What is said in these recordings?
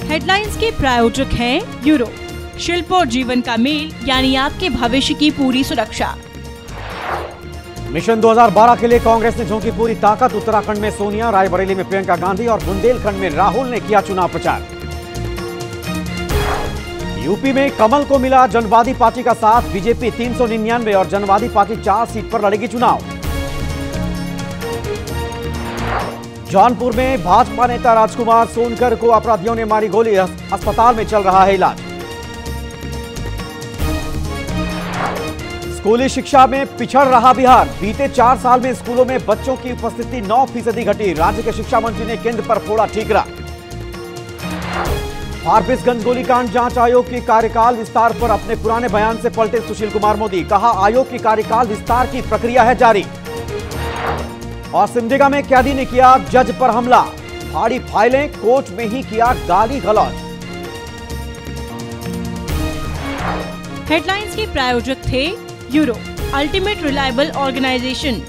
Headlines के प्रायोजक हैं यूरो, शिल्प और जीवन का मेल, यानी आपके भविष्य की पूरी सुरक्षा। मिशन 2012 के लिए कांग्रेस ने झोंकी पूरी ताकत। उत्तराखंड में सोनिया, रायबरेली में प्रियंका गांधी और बुंदेलखंड में राहुल ने किया चुनाव प्रचार। यूपी में कमल को मिला जनवादी पार्टी का साथ। बीजेपी 399 और जनवादी पार्टी 4 सीट पर लड़ेगी चुनाव। जौनपुर में भाजपा नेता राजकुमार सोनकर को अपराधियों ने मारी गोली, अस्पताल में चल रहा है इलाज। स्कूली शिक्षा में पिछड़ रहा बिहार। बीते 4 साल में स्कूलों में बच्चों की उपस्थिति 9% घटी। राज्य के शिक्षा मंत्री ने केंद्र पर फोड़ा ठीकरा। फारबिसगंज गोलीकांड जांच आयोग के कार्यकाल विस्तार पर अपने पुराने बयान से पलटे सुशील कुमार मोदी। कहा, आयोग की कार्यकाल विस्तार की प्रक्रिया है जारी। और सिमडेगा में कैदी ने किया जज पर हमला। फाड़ी फाइलें, कोर्ट में ही किया गाली गलौज। हेडलाइंस के प्रायोजक थे यूरो, अल्टीमेट रिलायबल ऑर्गेनाइजेशन।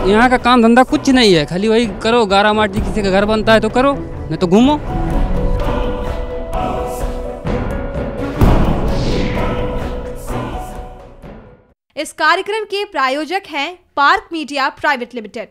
यहाँ का काम धंधा कुछ नहीं है, खाली वही करो, गारा माटी, किसी का घर बनता है तो करो, नहीं तो घूमो। इस कार्यक्रम के प्रायोजक हैं पार्क मीडिया प्राइवेट लिमिटेड।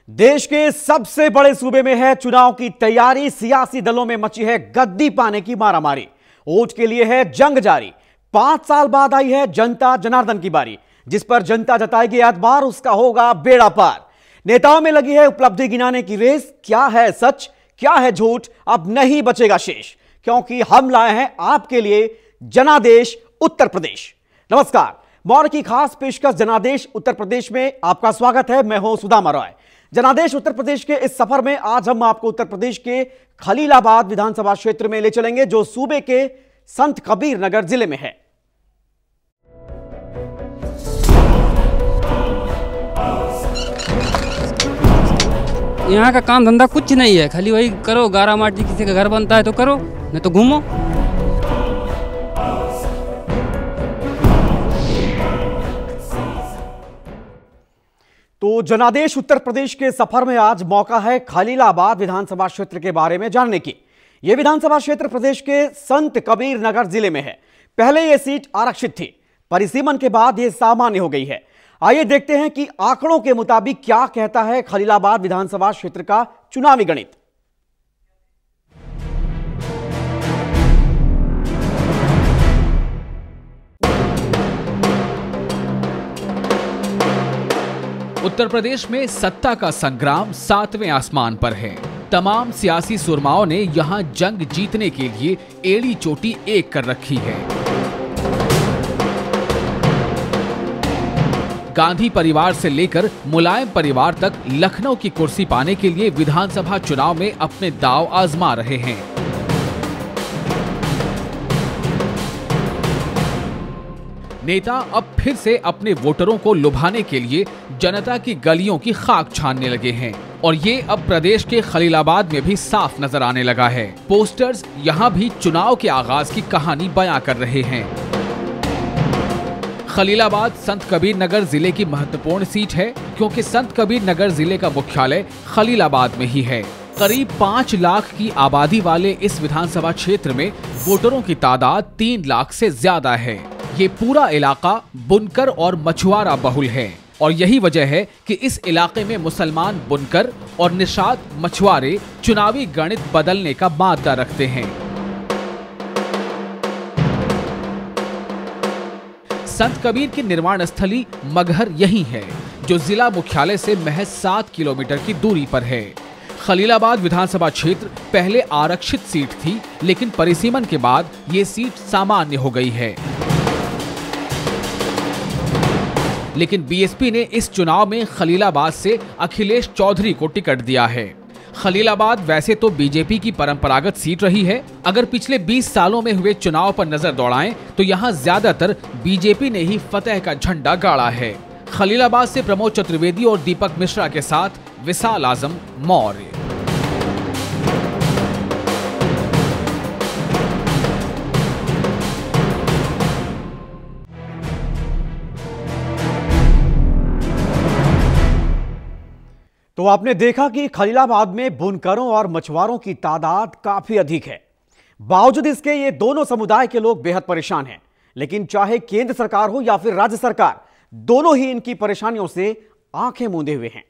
देश के सबसे बड़े सूबे में है चुनाव की तैयारी। सियासी दलों में मची है गद्दी पाने की मारामारी। वोट के लिए है जंग जारी। 5 साल बाद आई है जनता जनार्दन की बारी। जिस पर जनता जताएगी एतबार, उसका होगा बेड़ा पार। नेताओं में लगी है उपलब्धि गिनाने की रेस। क्या है सच, क्या है झूठ, अब नहीं बचेगा शेष, क्योंकि हम लाए हैं आपके लिए जनादेश उत्तर प्रदेश। नमस्कार, मौर्य की खास पेशकश जनादेश उत्तर प्रदेश में आपका स्वागत है। मैं हूं सुदामा रॉय। जनादेश उत्तर प्रदेश के इस सफर में आज हम आपको उत्तर प्रदेश के खलीलाबाद विधानसभा क्षेत्र में ले चलेंगे, जो सूबे के संत कबीर नगर जिले में है। यहाँ का काम धंधा कुछ नहीं है, खाली वही करो, गारा माटी, किसी का घर बनता है तो करो, नहीं तो घूमो। तो जनादेश उत्तर प्रदेश के सफर में आज मौका है खलीलाबाद विधानसभा क्षेत्र के बारे में जानने की। यह विधानसभा क्षेत्र प्रदेश के संत कबीर नगर जिले में है। पहले यह सीट आरक्षित थी, परिसीमन के बाद यह सामान्य हो गई है। आइए देखते हैं कि आंकड़ों के मुताबिक क्या कहता है खलीलाबाद विधानसभा क्षेत्र का चुनावी गणित। उत्तर प्रदेश में सत्ता का संग्राम 7वें आसमान पर है। तमाम सियासी सुरमाओं ने यहां जंग जीतने के लिए एड़ी चोटी एक कर रखी है। गांधी परिवार से लेकर मुलायम परिवार तक लखनऊ की कुर्सी पाने के लिए विधानसभा चुनाव में अपने दांव आजमा रहे हैं। नेता अब फिर से अपने वोटरों को लुभाने के लिए जनता की गलियों की खाक छानने लगे हैं और ये अब प्रदेश के खलीलाबाद में भी साफ नजर आने लगा है। पोस्टर्स यहां भी चुनाव के आगाज की कहानी बयां कर रहे हैं। खलीलाबाद संत कबीर नगर जिले की महत्वपूर्ण सीट है, क्योंकि संत कबीर नगर जिले का मुख्यालय खलीलाबाद में ही है। करीब 5 लाख की आबादी वाले इस विधानसभा क्षेत्र में वोटरों की तादाद 3 लाख से ज्यादा है। ये पूरा इलाका बुनकर और मछुआरा बहुल है और यही वजह है कि इस इलाके में मुसलमान बुनकर और निषाद मछुआरे चुनावी गणित बदलने का मादा रखते हैं। संत कबीर की निर्वाण स्थली मगहर यही है, जो जिला मुख्यालय से महज 7 किलोमीटर की दूरी पर है। खलीलाबाद विधानसभा क्षेत्र पहले आरक्षित सीट थी, लेकिन परिसीमन के बाद ये सीट सामान्य हो गई है। लेकिन बीएसपी ने इस चुनाव में खलीलाबाद से अखिलेश चौधरी को टिकट दिया है। खलीलाबाद वैसे तो बीजेपी की परंपरागत सीट रही है। अगर पिछले 20 सालों में हुए चुनाव पर नजर दौड़ाएं तो यहां ज्यादातर बीजेपी ने ही फतेह का झंडा गाड़ा है। खलीलाबाद से प्रमोद चतुर्वेदी और दीपक मिश्रा के साथ विशाल आजम मौर्य। तो आपने देखा कि खलीलाबाद में बुनकरों और मछुआरों की तादाद काफी अधिक है। बावजूद इसके ये दोनों समुदाय के लोग बेहद परेशान हैं। लेकिन चाहे केंद्र सरकार हो या फिर राज्य सरकार, दोनों ही इनकी परेशानियों से आंखें मूंदे हुए हैं।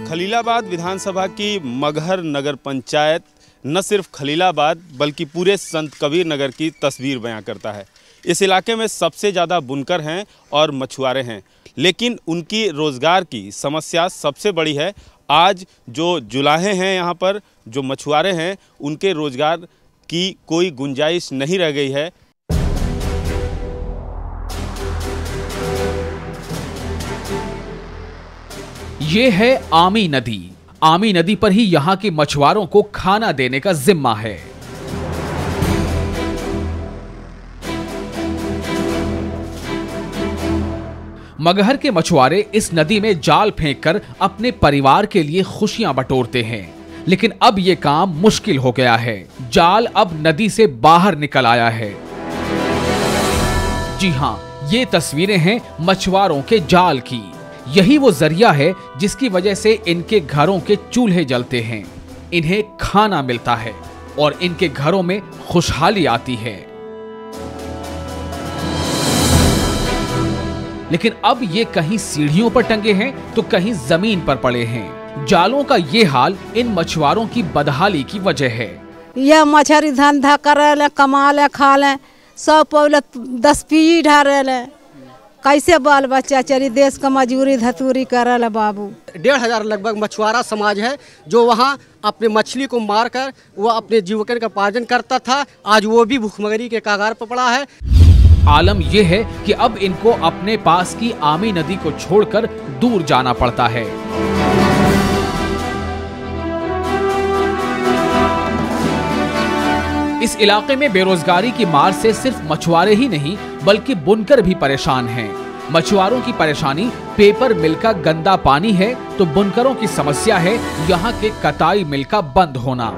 खलीलाबाद विधानसभा की मगहर नगर पंचायत न सिर्फ खलीलाबाद बल्कि पूरे संत कबीर नगर की तस्वीर बयां करता है। इस इलाके में सबसे ज़्यादा बुनकर हैं और मछुआरे हैं, लेकिन उनकी रोज़गार की समस्या सबसे बड़ी है। आज जो जुलाहे हैं यहाँ पर, जो मछुआरे हैं, उनके रोज़गार की कोई गुंजाइश नहीं रह गई है। ये है आमी नदी। आमी नदी पर ही यहाँ के मछुआरों को खाना देने का जिम्मा है। मगहर के मछुआरे इस नदी में जाल फेंककर अपने परिवार के लिए खुशियां बटोरते हैं, लेकिन अब ये काम मुश्किल हो गया है। जाल अब नदी से बाहर निकल आया है। जी हां, ये तस्वीरें हैं मछुआरों के जाल की। यही वो जरिया है जिसकी वजह से इनके घरों के चूल्हे जलते हैं, इन्हें खाना मिलता है और इनके घरों में खुशहाली आती है। लेकिन अब ये कहीं सीढ़ियों पर टंगे हैं तो कहीं जमीन पर पड़े हैं। जालों का ये हाल इन मछुआरों की बदहाली की वजह है। यह मछली धंधा करे, कमा ले, खा ले, सब पौले 10 पी ढारे, कैसे बाल बच्चा चली, देश का मजूरी धतूरी करल बाबू। 1500 लगभग मछुआरा समाज है जो वहाँ अपने मछली को मारकर वो अपने जीविका का उपार्जन करता था। आज वो भी भूखमरी के कगार पर पड़ा है। आलम यह है कि अब इनको अपने पास की आमी नदी को छोड़कर दूर जाना पड़ता है। इस इलाके में बेरोजगारी की मार से सिर्फ मछुआरे ही नहीं बल्कि बुनकर भी परेशान हैं। मछुआरों की परेशानी पेपर मिल का गंदा पानी है तो बुनकरों की समस्या है यहाँ के कताई मिल का बंद होना।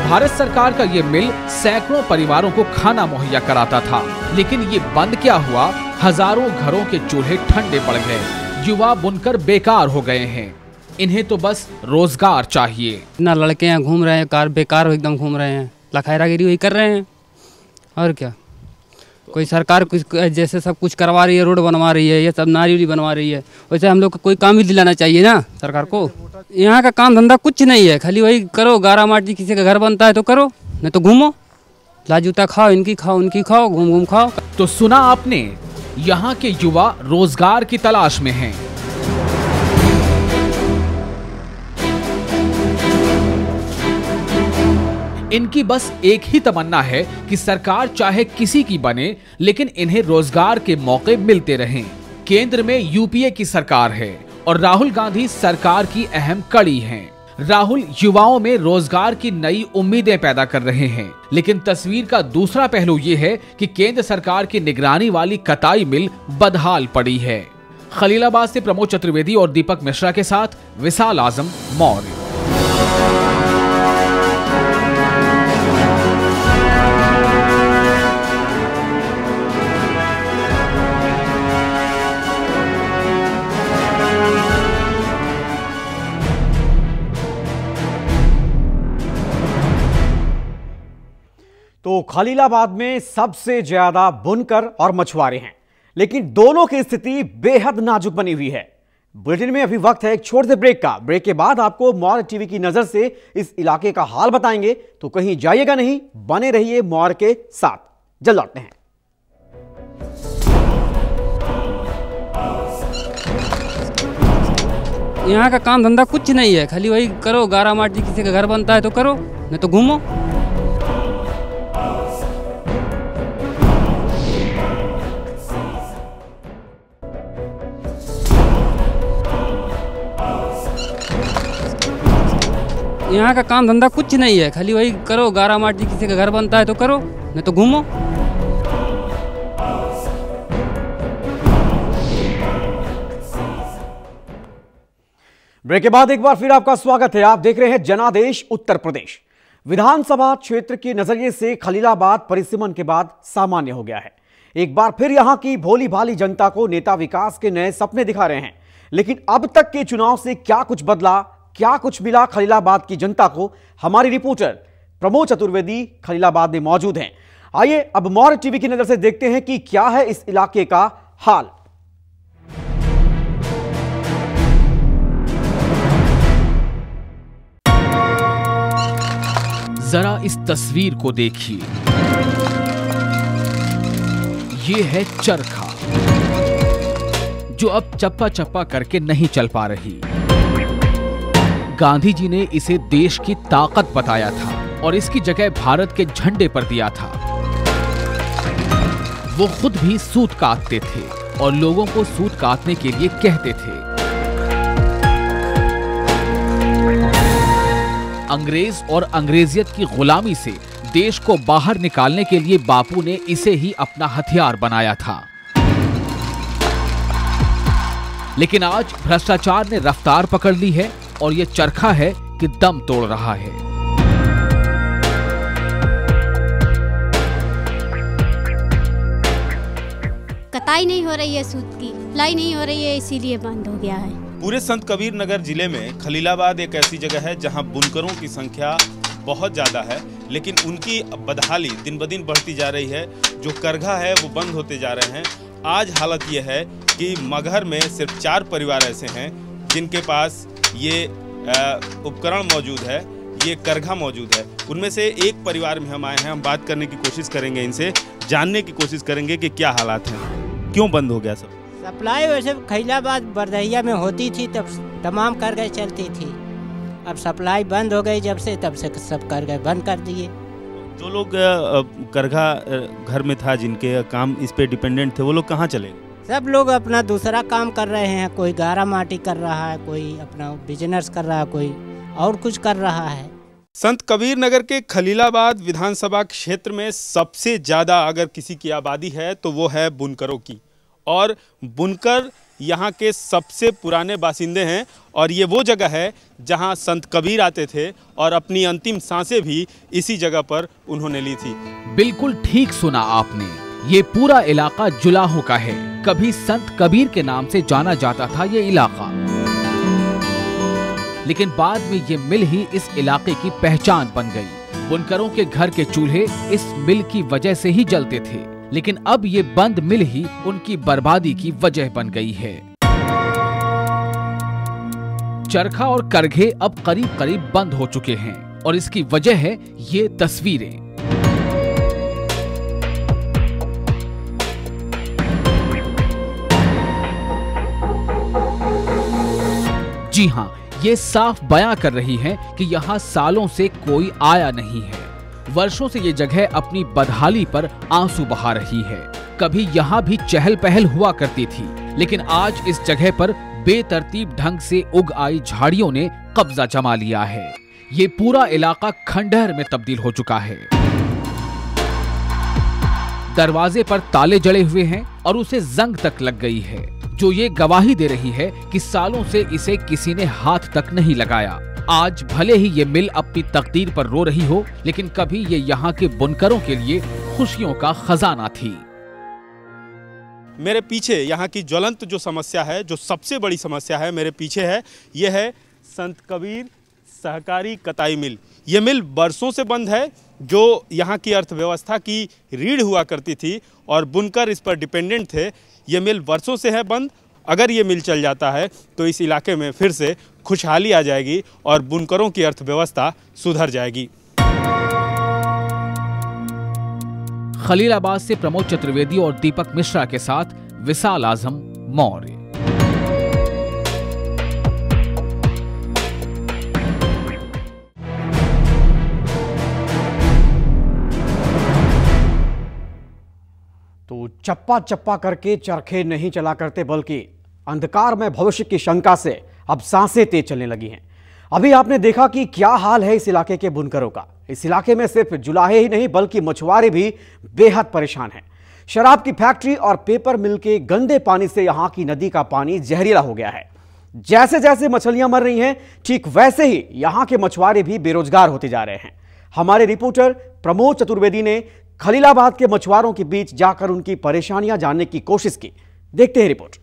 भारत सरकार का ये मिल सैकड़ों परिवारों को खाना मुहैया कराता था, लेकिन ये बंद क्या हुआ? हजारों घरों के चूल्हे ठंडे पड़ गए। युवा बुनकर बेकार हो गए हैं। इन्हें तो बस रोजगार चाहिए। इतना लड़के हैं घूम रहे हैं, कार बेकार एकदम घूम रहे हैं, लखायरागिरी वही कर रहे हैं और क्या। कोई सरकार कुछ जैसे सब कुछ करवा रही है, रोड बनवा रही है, ये सब नाली बनवा रही है, वैसे हम लोग को कोई काम भी दिलाना चाहिए ना सरकार को। यहाँ का काम धंधा कुछ नहीं है, खाली वही करो, गारा माटी किसी का घर बनता है तो करो, नहीं तो घूमो, लाजूता खाओ, इनकी खाओ उनकी खाओ, घूम घूम खाओ। तो सुना आपने, यहाँ के युवा रोजगार की तलाश में हैं। इनकी बस एक ही तमन्ना है कि सरकार चाहे किसी की बने, लेकिन इन्हें रोजगार के मौके मिलते रहें। केंद्र में यूपीए की सरकार है और राहुल गांधी सरकार की अहम कड़ी हैं। राहुल युवाओं में रोजगार की नई उम्मीदें पैदा कर रहे हैं, लेकिन तस्वीर का दूसरा पहलू ये है कि केंद्र सरकार की निगरानी वाली कताई मिल बदहाल पड़ी है। खलीलाबाद से प्रमोद चतुर्वेदी और दीपक मिश्रा के साथ विशाल आजम, मौर्य। तो खलीलाबाद में सबसे ज्यादा बुनकर और मछुआरे हैं, लेकिन दोनों की स्थिति बेहद नाजुक बनी हुई है। बुलेटिन में अभी वक्त है एक छोटे से ब्रेक का। ब्रेक के बाद आपको मौर्य टीवी की नजर से इस इलाके का हाल बताएंगे, तो कहीं जाइएगा नहीं, बने रहिए मौर्य के साथ। जल्द लौटते हैं। यहाँ का काम धंधा कुछ नहीं है, खाली वही करो, गारा माटी किसी का घर बनता है तो करो, नहीं तो घूमो। यहाँ का काम धंधा कुछ नहीं है, खाली वही करो, गारा माटी किसी का घर बनता है तो करो, नहीं तो घूमो। ब्रेक के बाद एक बार फिर आपका स्वागत है। आप देख रहे हैं जनादेश उत्तर प्रदेश। विधानसभा क्षेत्र के नजरिए से खलीलाबाद परिसीमन के बाद सामान्य हो गया है। एक बार फिर यहां की भोली भाली जनता को नेता विकास के नए सपने दिखा रहे हैं। लेकिन अब तक के चुनाव से क्या कुछ बदला, क्या कुछ मिला खलीलाबाद की जनता को, हमारी रिपोर्टर प्रमोद चतुर्वेदी खलीलाबाद में मौजूद हैं। आइए अब मौर्य टीवी की नजर से देखते हैं कि क्या है इस इलाके का हाल। जरा इस तस्वीर को देखिए, ये है चरखा जो अब चप्पा चप्पा करके नहीं चल पा रही। गांधी जी ने इसे देश की ताकत बताया था और इसकी जगह भारत के झंडे पर दिया था। वो खुद भी सूत काटते थे और लोगों को सूत काटने के लिए कहते थे। अंग्रेज और अंग्रेजियत की गुलामी से देश को बाहर निकालने के लिए बापू ने इसे ही अपना हथियार बनाया था। लेकिन आज भ्रष्टाचार ने रफ्तार पकड़ ली है और ये चरखा है कि दम तोड़ रहा है। कटाई नहीं हो रही है, सूत की लाई नहीं हो रही है, इसीलिए बंद हो गया है। पूरे संत कबीर नगर जिले में खलीलाबाद एक ऐसी जगह है जहां बुनकरों की संख्या बहुत ज़्यादा है, लेकिन उनकी बदहाली दिन ब दिन बढ़ती जा रही है। जो करघा है वो बंद होते जा रहे हैं। आज हालत ये है कि मगहर में सिर्फ 4 परिवार ऐसे हैं जिनके पास ये उपकरण मौजूद है, ये करघा मौजूद है। उनमें से एक परिवार में हम आए हैं। हम बात करने की कोशिश करेंगे, इनसे जानने की कोशिश करेंगे कि क्या हालात हैं, क्यों बंद हो गया सब। सप्लाई वैसे खलीलाबाद बरदहिया में होती थी तब तमाम करघे चलती थी। अब सप्लाई बंद हो गई जब से, तब से सब करघे बंद कर दिए। जो लोग करघा घर में था, जिनके काम इस पे डिपेंडेंट थे, वो लोग कहाँ चले? सब लोग अपना दूसरा काम कर रहे हैं। कोई गारा माटी कर रहा है, कोई अपना बिजनेस कर रहा है, कोई और कुछ कर रहा है। संत कबीर नगर के खलीलाबाद विधानसभा क्षेत्र में सबसे ज़्यादा अगर किसी की आबादी है तो वो है बुनकरों की, और बुनकर यहाँ के सबसे पुराने बासिंदे हैं। और ये वो जगह है जहाँ संत कबीर आते थे और अपनी अंतिम सांसें भी इसी जगह पर उन्होंने ली थी। बिल्कुल ठीक सुना आपने, ये पूरा इलाका जुलाहों का है। कभी संत कबीर के नाम से जाना जाता था ये इलाका, लेकिन बाद में ये मिल ही इस इलाके की पहचान बन गई। बुनकरों के घर के चूल्हे इस मिल की वजह से ही जलते थे, लेकिन अब ये बंद मिल ही उनकी बर्बादी की वजह बन गई है। चरखा और करघे अब करीब करीब बंद हो चुके हैं और इसकी वजह है ये तस्वीरें। जी हाँ, ये साफ बयां कर रही हैं कि यहाँ सालों से कोई आया नहीं है। वर्षों से ये जगह अपनी बदहाली पर आंसू बहा रही है। कभी यहाँ भी चहल पहल हुआ करती थी, लेकिन आज इस जगह पर बेतरतीब ढंग से उग आई झाड़ियों ने कब्जा जमा लिया है। ये पूरा इलाका खंडहर में तब्दील हो चुका है। दरवाजे पर ताले जड़े हुए हैं और उसे जंग तक लग गई है, जो ये गवाही दे रही है कि सालों से इसे किसी ने हाथ तक नहीं लगाया। आज भले ही ये मिल अपनी तकदीर पर रो रही हो, लेकिन कभी ये यहाँ के बुनकरों के लिए खुशियों का खजाना थी। मेरे पीछे यहाँ की ज्वलंत जो समस्या है, जो सबसे बड़ी समस्या है, मेरे पीछे है, ये है संत कबीर सहकारी कताई मिल। ये मिल बरसों से बंद है, जो यहाँ की अर्थव्यवस्था की रीढ़ हुआ करती थी और बुनकर इस पर डिपेंडेंट थे। ये मिल वर्षों से है बंद। अगर ये मिल चल जाता है तो इस इलाके में फिर से खुशहाली आ जाएगी और बुनकरों की अर्थव्यवस्था सुधर जाएगी। खलीलाबाद से प्रमोद चतुर्वेदी और दीपक मिश्रा के साथ विशाल आजम, मौर्य। तो चप्पा चप्पा करके चरखे नहीं चला करते, बल्कि अंधकार में भविष्य की शंका से अब सांसें तेज चलने लगी हैं। अभी आपने देखा कि क्या हाल है इस इलाके के बुनकरों का। इस इलाके में सिर्फ जुलाहे ही नहीं बल्कि मछुआरे भी बेहद परेशान हैं। शराब की फैक्ट्री और पेपर मिल के गंदे पानी से यहाँ की नदी का पानी जहरीला हो गया है। जैसे जैसे मछलियां मर रही हैं, ठीक वैसे ही यहां के मछुआरे भी बेरोजगार होते जा रहे हैं। हमारे रिपोर्टर प्रमोद चतुर्वेदी ने खलीलाबाद के मछुआरों के बीच जाकर उनकी परेशानियां जानने की कोशिश की। देखते हैं रिपोर्ट।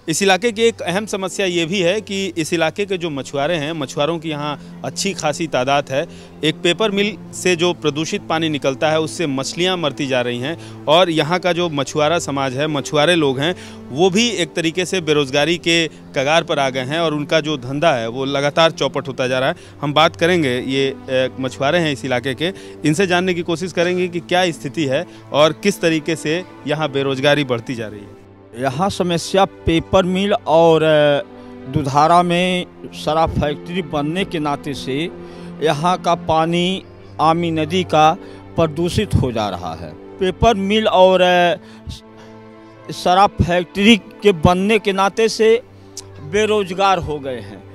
इस इलाके की एक अहम समस्या ये भी है कि इस इलाके के जो मछुआरे हैं, मछुआरों की यहाँ अच्छी खासी तादाद है। एक पेपर मिल से जो प्रदूषित पानी निकलता है उससे मछलियाँ मरती जा रही हैं और यहाँ का जो मछुआरा समाज है, मछुआरे लोग हैं, वो भी एक तरीके से बेरोजगारी के कगार पर आ गए हैं और उनका जो धंधा है वो लगातार चौपट होता जा रहा है। हम बात करेंगे, ये मछुआरे हैं इस इलाके के, इनसे जानने की कोशिश करेंगे कि क्या स्थिति है और किस तरीके से यहाँ बेरोजगारी बढ़ती जा रही है। यहाँ समस्या पेपर मिल और दुधारा में शराब फैक्ट्री बनने के नाते से यहाँ का पानी आमी नदी का प्रदूषित हो जा रहा है। पेपर मिल और शराब फैक्ट्री के बनने के नाते से बेरोजगार हो गए हैं।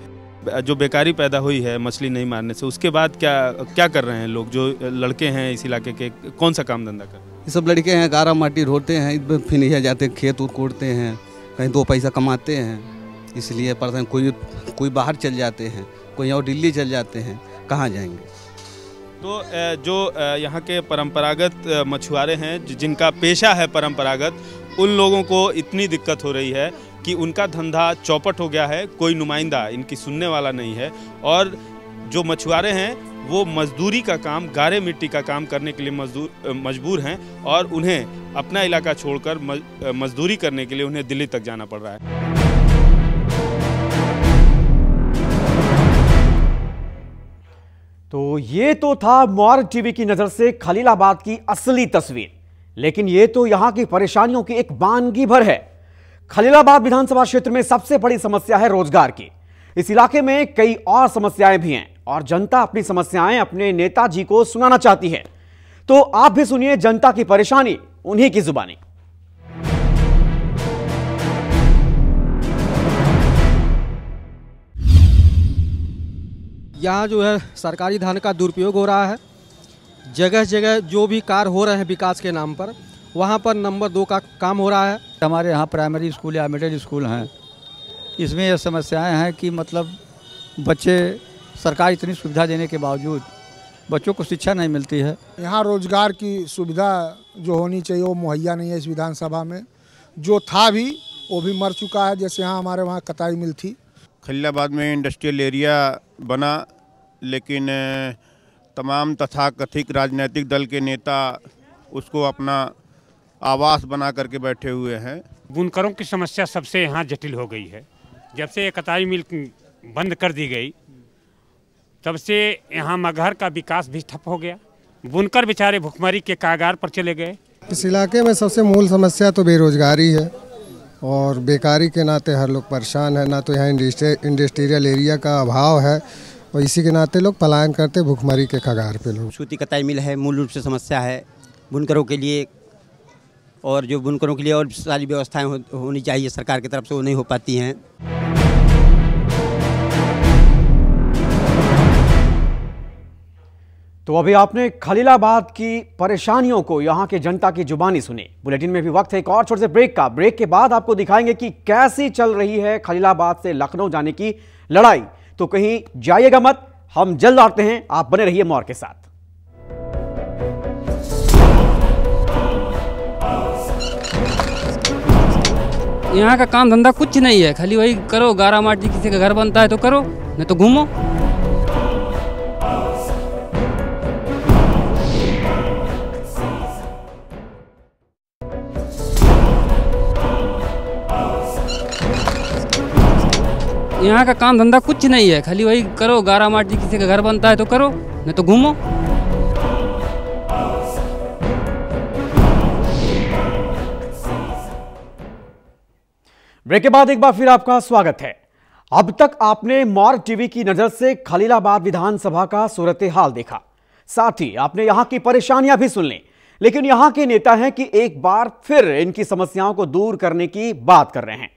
जो बेकारी पैदा हुई है मछली नहीं मारने से, उसके बाद क्या कर रहे हैं लोग? जो लड़के हैं इस इलाके के, कौन सा काम धंधा कर रहे हैं? ये सब लड़के हैं, गारा माटी ढोते हैं, फिर जाते हैं खेत उत कोड़ते हैं, कहीं दो पैसा कमाते हैं, इसलिए पढ़ते। कोई बाहर चल जाते हैं, कोई और दिल्ली चल जाते हैं, कहाँ जाएंगे? तो जो यहाँ के परंपरागत मछुआरे हैं, जिनका पेशा है परंपरागत, उन लोगों को इतनी दिक्कत हो रही है कि उनका धंधा चौपट हो गया है, कोई नुमाइंदा इनकी सुनने वाला नहीं है। और जो मछुआरे हैं वो मजदूरी का काम, गारे मिट्टी का काम करने के लिए मजबूर हैं और उन्हें अपना इलाका छोड़कर मजदूरी करने के लिए उन्हें दिल्ली तक जाना पड़ रहा है। तो ये तो था मोर्ग टीवी की नजर से खलीलाबाद की असली तस्वीर, लेकिन ये तो यहां की परेशानियों की एक वानगी भर है। खलीलाबाद विधानसभा क्षेत्र में सबसे बड़ी समस्या है रोजगार की। इस इलाके में कई और समस्याएं भी हैं और जनता अपनी समस्याएं अपने नेताजी को सुनाना चाहती है। तो आप भी सुनिए जनता की परेशानी उन्हीं की जुबानी। यहाँ जो है सरकारी धन का दुरुपयोग हो रहा है। जगह जगह जो भी कार्य हो रहे हैं विकास के नाम पर, वहाँ पर नंबर 2 का काम हो रहा है। हमारे यहाँ प्राइमरी स्कूल या मिडिल स्कूल हैं, इसमें यह समस्याएं हैं कि मतलब बच्चे, सरकार इतनी सुविधा देने के बावजूद बच्चों को शिक्षा नहीं मिलती है। यहाँ रोजगार की सुविधा जो होनी चाहिए वो मुहैया नहीं है। इस विधानसभा में जो था भी वो भी मर चुका है। जैसे यहाँ हमारे वहाँ कताई मिल थी। खलीलाबाद में इंडस्ट्रियल एरिया बना, लेकिन तमाम तथाकथित राजनीतिक दल के नेता उसको अपना आवास बना करके बैठे हुए हैं। बुनकरों की समस्या सबसे यहाँ जटिल हो गई है। जब से कताई मिल बंद कर दी गई तब से यहाँ मगहर का विकास भी ठप हो गया। बुनकर बेचारे भुखमरी के कागार पर चले गए। इस इलाके में सबसे मूल समस्या तो बेरोजगारी है और बेकारी के नाते हर लोग परेशान है। ना तो यहाँ इंडस्ट्रियल एरिया का अभाव है और इसी के नाते लोग पलायन करते भुखमरी के कगार पे। लोग सूती कताई मिल है, मूल रूप से समस्या है बुनकरों के लिए, और जो बुनकरों के लिए और सारी व्यवस्थाएं होनी चाहिए सरकार की तरफ से, वो नहीं हो पाती हैं। तो अभी आपने खलीलाबाद की परेशानियों को यहां के जनता की जुबानी सुनी। बुलेटिन में भी वक्त है एक और छोटे से ब्रेक का। ब्रेक के बाद आपको दिखाएंगे कि कैसी चल रही है खलीलाबाद से लखनऊ जाने की लड़ाई। तो कहीं जाइएगा मत, हम जल्द आते हैं, आप बने रहिए मोर के साथ। यहाँ का काम धंधा कुछ नहीं है, खाली वही करो, गारा माटी किसी का घर बनता है तो करो, नहीं तो घूमो। यहाँ का काम धंधा कुछ नहीं है, खाली वही करो, गारा माटी किसी का घर बनता है तो करो, नहीं तो घूमो। ब्रेक के बाद एक बार फिर आपका स्वागत है। अब तक आपने मोर्ग टीवी की नजर से खलीलाबाद विधानसभा का सूरत हाल देखा, साथ ही आपने यहां की परेशानियां भी सुन ली। लेकिन यहां के नेता हैं कि एक बार फिर इनकी समस्याओं को दूर करने की बात कर रहे हैं।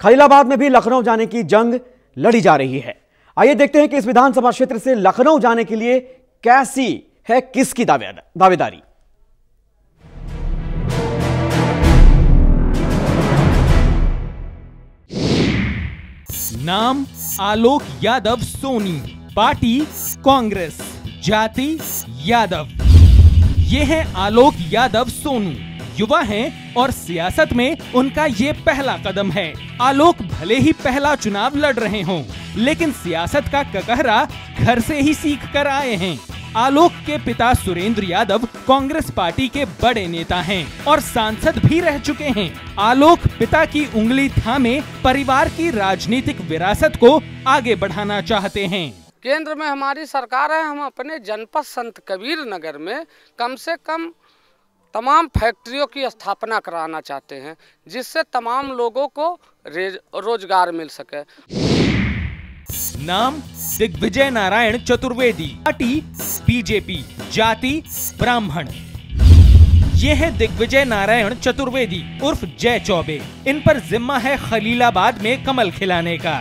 खलीलाबाद में भी लखनऊ जाने की जंग लड़ी जा रही है। आइए देखते हैं कि इस विधानसभा क्षेत्र से लखनऊ जाने के लिए कैसी है किसकी दावेदारी। नाम आलोक यादव सोनी, पार्टी कांग्रेस, जाति यादव। ये है आलोक यादव सोनू, युवा हैं और सियासत में उनका ये पहला कदम है। आलोक भले ही पहला चुनाव लड़ रहे हों, लेकिन सियासत का ककहरा घर से ही सीख कर आए हैं। आलोक के पिता सुरेंद्र यादव कांग्रेस पार्टी के बड़े नेता हैं और सांसद भी रह चुके हैं। आलोक पिता की उंगली थामे परिवार की राजनीतिक विरासत को आगे बढ़ाना चाहते हैं। केंद्र में हमारी सरकार है, हम अपने जनपद संत कबीर नगर में कम से कम तमाम फैक्ट्रियों की स्थापना कराना चाहते हैं, जिससे तमाम लोगों को रोजगार मिल सके। नाम दिग्विजय नारायण चतुर्वेदी, पार्टी बीजेपी, जाति ब्राह्मण। ये है दिग्विजय नारायण चतुर्वेदी उर्फ जय चौबे। इन पर जिम्मा है खलीलाबाद में कमल खिलाने का।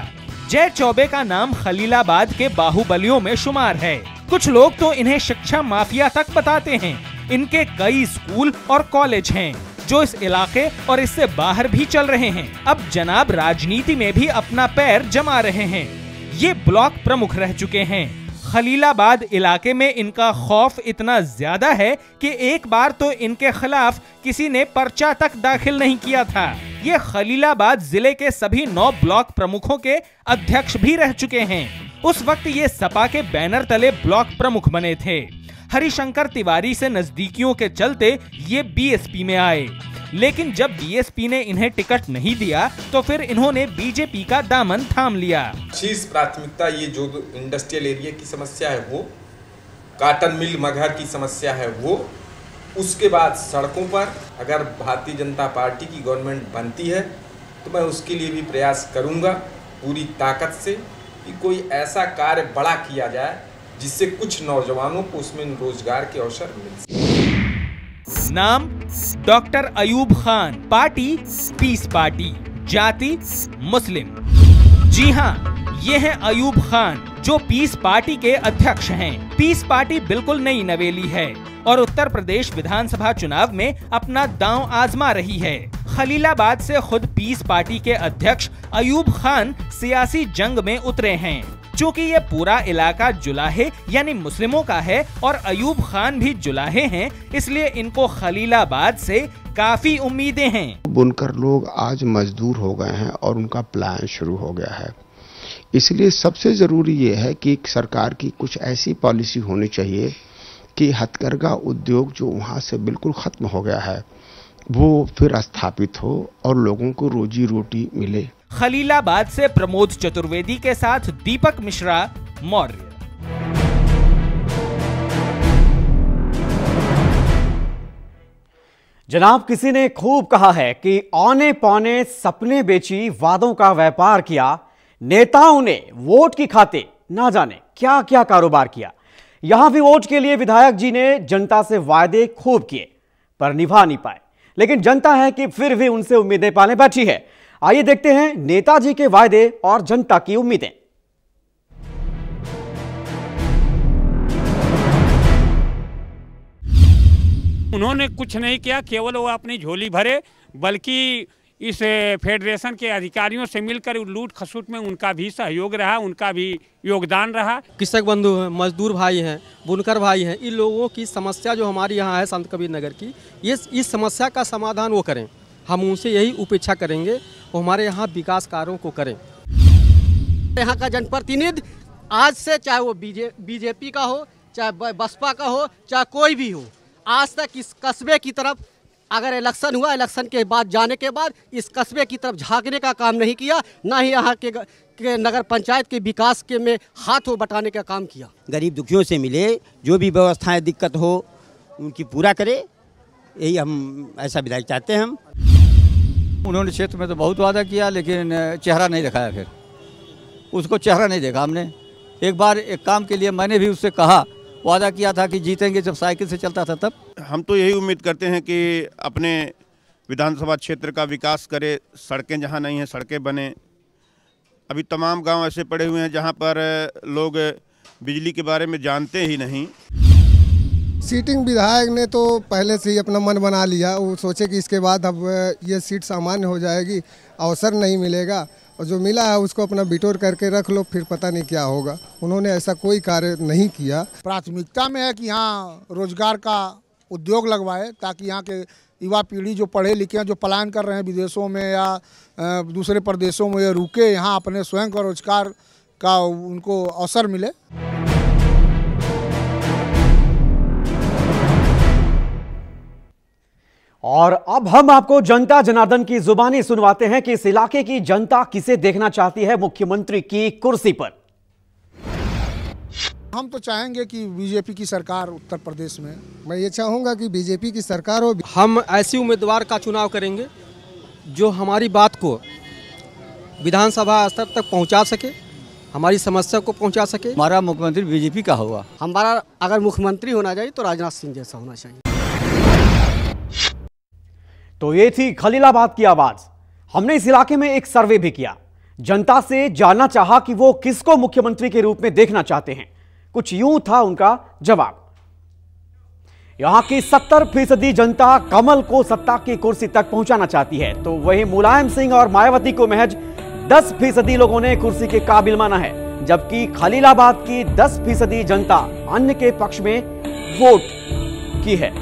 जय चौबे का नाम खलीलाबाद के बाहुबलियों में शुमार है। कुछ लोग तो इन्हें शिक्षा माफिया तक बताते हैं। इनके कई स्कूल और कॉलेज हैं जो इस इलाके और इससे बाहर भी चल रहे हैं। अब जनाब राजनीति में भी अपना पैर जमा रहे हैं। ये ब्लॉक प्रमुख रह चुके हैं। खलीलाबाद इलाके में इनका खौफ इतना ज्यादा है कि एक बार तो इनके खिलाफ किसी ने पर्चा तक दाखिल नहीं किया था। ये खलीलाबाद जिले के सभी 9 ब्लॉक प्रमुखों के अध्यक्ष भी रह चुके हैं। उस वक्त ये सपा के बैनर तले ब्लॉक प्रमुख बने थे। हरिशंकर तिवारी से नजदीकियों के चलते ये बीएसपी में आए, लेकिन जब बीएसपी ने इन्हें टिकट नहीं दिया तो फिर इन्होंने बीजेपी का दामन थाम लिया। शीर्ष प्राथमिकता ये जो इंडस्ट्रियल एरिया की समस्या है वो, काटन मिल मगहर की समस्या है वो, उसके बाद सड़कों पर अगर भारतीय जनता पार्टी की गवर्नमेंट बनती है तो मैं उसके लिए भी प्रयास करूंगा पूरी ताकत से कि कोई ऐसा कार्य बड़ा किया जाए जिससे कुछ नौजवानों को उसमें रोजगार के अवसर मिल सके। नाम doctor Ayub Khan, party peace party, जाति मुस्लिम। जी हाँ, ये है अयूब खान जो पीस पार्टी के अध्यक्ष हैं। पीस पार्टी बिल्कुल नई नवेली है और उत्तर प्रदेश विधानसभा चुनाव में अपना दांव आजमा रही है। खलीलाबाद से खुद पीस पार्टी के अध्यक्ष अयूब खान सियासी जंग में उतरे हैं। चूँकि ये पूरा इलाका जुलाहे यानी मुस्लिमों का है और अयूब खान भी जुलाहे हैं, इसलिए इनको खलीलाबाद से काफी उम्मीदें हैं। बुनकर लोग आज मजदूर हो गए हैं और उनका प्लान शुरू हो गया है। इसलिए सबसे जरूरी ये है कि सरकार की कुछ ऐसी पॉलिसी होनी चाहिए कि हथकरघा उद्योग जो वहाँ से बिल्कुल खत्म हो गया है वो फिर स्थापित हो और लोगों को रोजी रोटी मिले। खलीलाबाद से प्रमोद चतुर्वेदी के साथ दीपक मिश्रा, मौर्य। जनाब, किसी ने खूब कहा है कि औने पौने सपने बेची, वादों का व्यापार किया, नेताओं ने वोट की खातिर ना जाने क्या क्या कारोबार किया। यहां भी वोट के लिए विधायक जी ने जनता से वायदे खूब किए पर निभा नहीं पाए, लेकिन जनता है कि फिर भी उनसे उम्मीदें पाले बैठी है। आइए देखते हैं नेताजी के वायदे और जनता की उम्मीदें। उन्होंने कुछ नहीं किया, केवल वो अपनी झोली भरे, बल्कि इस फेडरेशन के अधिकारियों से मिलकर लूट खसूट में उनका भी सहयोग रहा, उनका भी योगदान रहा। कृषक बंधु हैं, मजदूर भाई हैं, बुनकर भाई हैं, इन लोगों की समस्या जो हमारी यहाँ है संत कबीर नगर की, ये इस समस्या का समाधान वो करें। हम उनसे यही उपेक्षा करेंगे, वो हमारे यहाँ विकास कार्यों को करें। यहाँ का जनप्रतिनिधि आज से चाहे वो बीजेपी का हो, चाहे बसपा का हो, चाहे कोई भी हो, आज तक इस कस्बे की तरफ अगर इलेक्शन हुआ, इलेक्शन के बाद जाने के बाद इस कस्बे की तरफ झांकने का काम नहीं किया, ना ही यहाँ के नगर पंचायत के विकास के में हाथों बटाने का काम किया। गरीब दुखियों से मिले, जो भी व्यवस्थाएं दिक्कत हो उनकी पूरा करे, यही हम ऐसा विधायक चाहते हैं। हम उन्होंने क्षेत्र में तो बहुत वादा किया लेकिन चेहरा नहीं दिखाया। फिर उसको चेहरा नहीं देखा हमने। एक बार एक काम के लिए मैंने भी उससे कहा, वादा किया था कि जीतेंगे, जब साइकिल से चलता था तब। हम तो यही उम्मीद करते हैं कि अपने विधानसभा क्षेत्र का विकास करे, सड़कें जहां नहीं हैं सड़कें बने। अभी तमाम गांव ऐसे पड़े हुए हैं जहां पर लोग बिजली के बारे में जानते ही नहीं। सीटिंग विधायक ने तो पहले से ही अपना मन बना लिया, वो सोचे कि इसके बाद अब ये सीट सामान्य हो जाएगी, अवसर नहीं मिलेगा और जो मिला है उसको अपना बिटोर करके रख लो, फिर पता नहीं क्या होगा। उन्होंने ऐसा कोई कार्य नहीं किया। प्राथमिकता में है कि यहाँ रोजगार का उद्योग लगवाए, ताकि यहाँ के युवा पीढ़ी जो पढ़े लिखे हैं, जो पलायन कर रहे हैं विदेशों में या दूसरे प्रदेशों में, ये रुके यहाँ अपने स्वयं का रोजगार का उनको अवसर मिले। और अब हम आपको जनता जनार्दन की जुबानी सुनवाते हैं कि इस इलाके की जनता किसे देखना चाहती है मुख्यमंत्री की कुर्सी पर। हम तो चाहेंगे कि बीजेपी की सरकार उत्तर प्रदेश में, मैं ये चाहूँगा कि बीजेपी की सरकार हो। हम ऐसे उम्मीदवार का चुनाव करेंगे जो हमारी बात को विधानसभा स्तर तक पहुंचा सके, हमारी समस्या को पहुंचा सके। हमारा मुख्यमंत्री बीजेपी का होगा। हमारा अगर मुख्यमंत्री होना चाहिए तो राजनाथ सिंह जैसा होना चाहिए। तो ये थी खलीलाबाद की आवाज। हमने इस इलाके में एक सर्वे भी किया, जनता से जानना चाहा कि वो किसको मुख्यमंत्री के रूप में देखना चाहते हैं। कुछ यूं था उनका जवाब। यहां की 70% जनता कमल को सत्ता की कुर्सी तक पहुंचाना चाहती है, तो वहीं मुलायम सिंह और मायावती को महज 10% लोगों ने कुर्सी के काबिल माना है, जबकि खलीलाबाद की 10% जनता अन्य के पक्ष में वोट की है।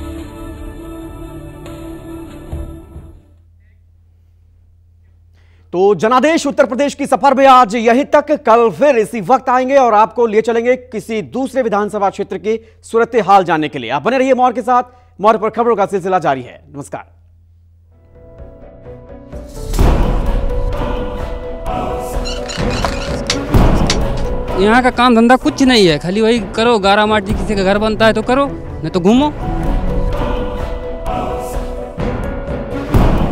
तो जनादेश उत्तर प्रदेश की सफर में आज यहीं तक। कल फिर इसी वक्त आएंगे और आपको ले चलेंगे किसी दूसरे विधानसभा क्षेत्र की सूरत हाल जानने के लिए। आप बने रहिए मौर के साथ। मौर पर खबरों का सिलसिला जारी है। नमस्कार। यहाँ का काम धंधा कुछ नहीं है, खाली वही करो, गारा माटी किसी का घर बनता है तो करो, नहीं तो घूमो।